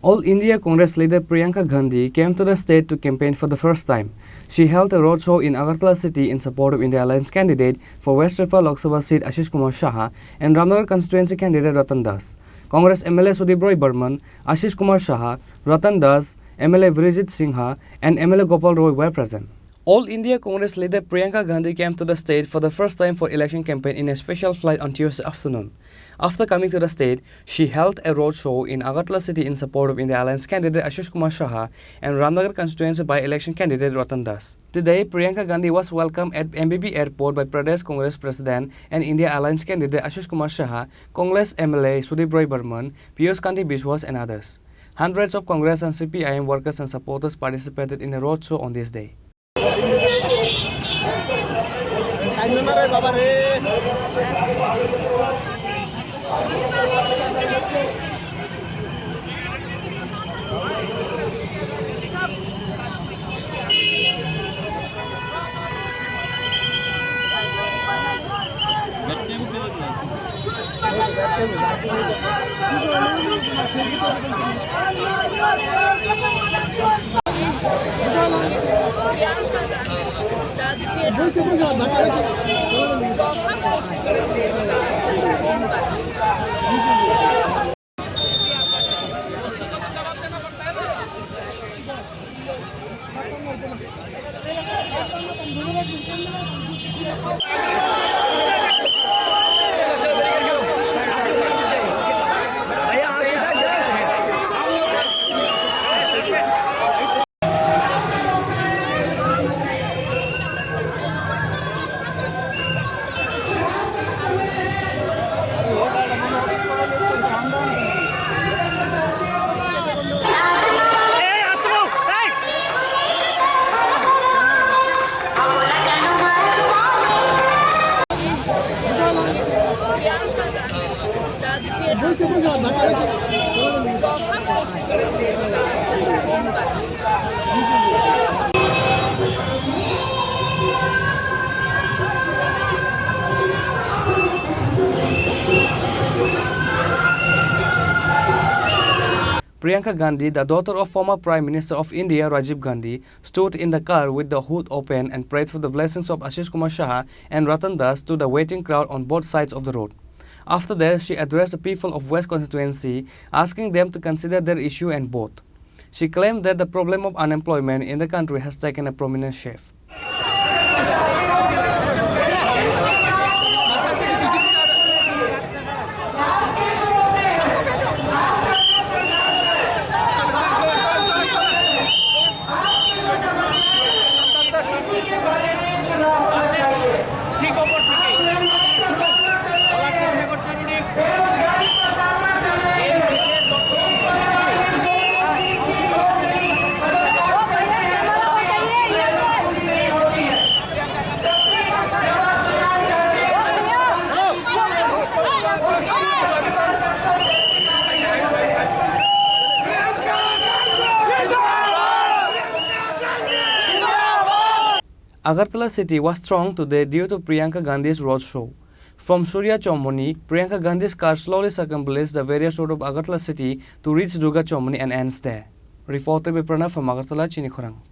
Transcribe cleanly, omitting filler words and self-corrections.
All India Congress leader Priyanka Gandhi came to the state to campaign for the first time. She held a roadshow in Agartala city in support of India Alliance candidate for West Riffa Lok Sabha seat Ashish Kumar Shah and Ramnagar constituency candidate Ratan Das. Congress MLA Sudip Roy Burman, Ashish Kumar Shah, Ratan Das, MLA Virijit Singha and MLA Gopal Roy were present. All India Congress leader Priyanka Gandhi came to the state for the first time for election campaign in a special flight on Tuesday afternoon. After coming to the state, she held a roadshow in Agartala city in support of India Alliance candidate Ashish Kumar Shah and Ramnagar constituency by-election candidate Ratan Das. Today, Priyanka Gandhi was welcomed at MBB airport by Pradesh Congress President and India Alliance candidate Ashish Kumar Shah, Congress MLA Sudip Roy Burman, Piyush Kanti Biswas and others. Hundreds of Congress and CPIM workers and supporters participated in a roadshow on this day. Priyanka Gandhi, the daughter of former Prime Minister of India Rajiv Gandhi, stood in the car with the hood open and prayed for the blessings of Ashish Kumar Shah and Ratan Das to the waiting crowd on both sides of the road. After that, she addressed the people of West constituency, asking them to consider their issue and vote. She claimed that the problem of unemployment in the country has taken a prominent shape. Agartala city was thronged today due to Priyanka Gandhi's roadshow. From Surya Chomoni, Priyanka Gandhi's car slowly circumambulates the various roads of Agartala city to reach Durga Chomoni and ends there. Reported by Pranav from Agartala, Chinikhorang.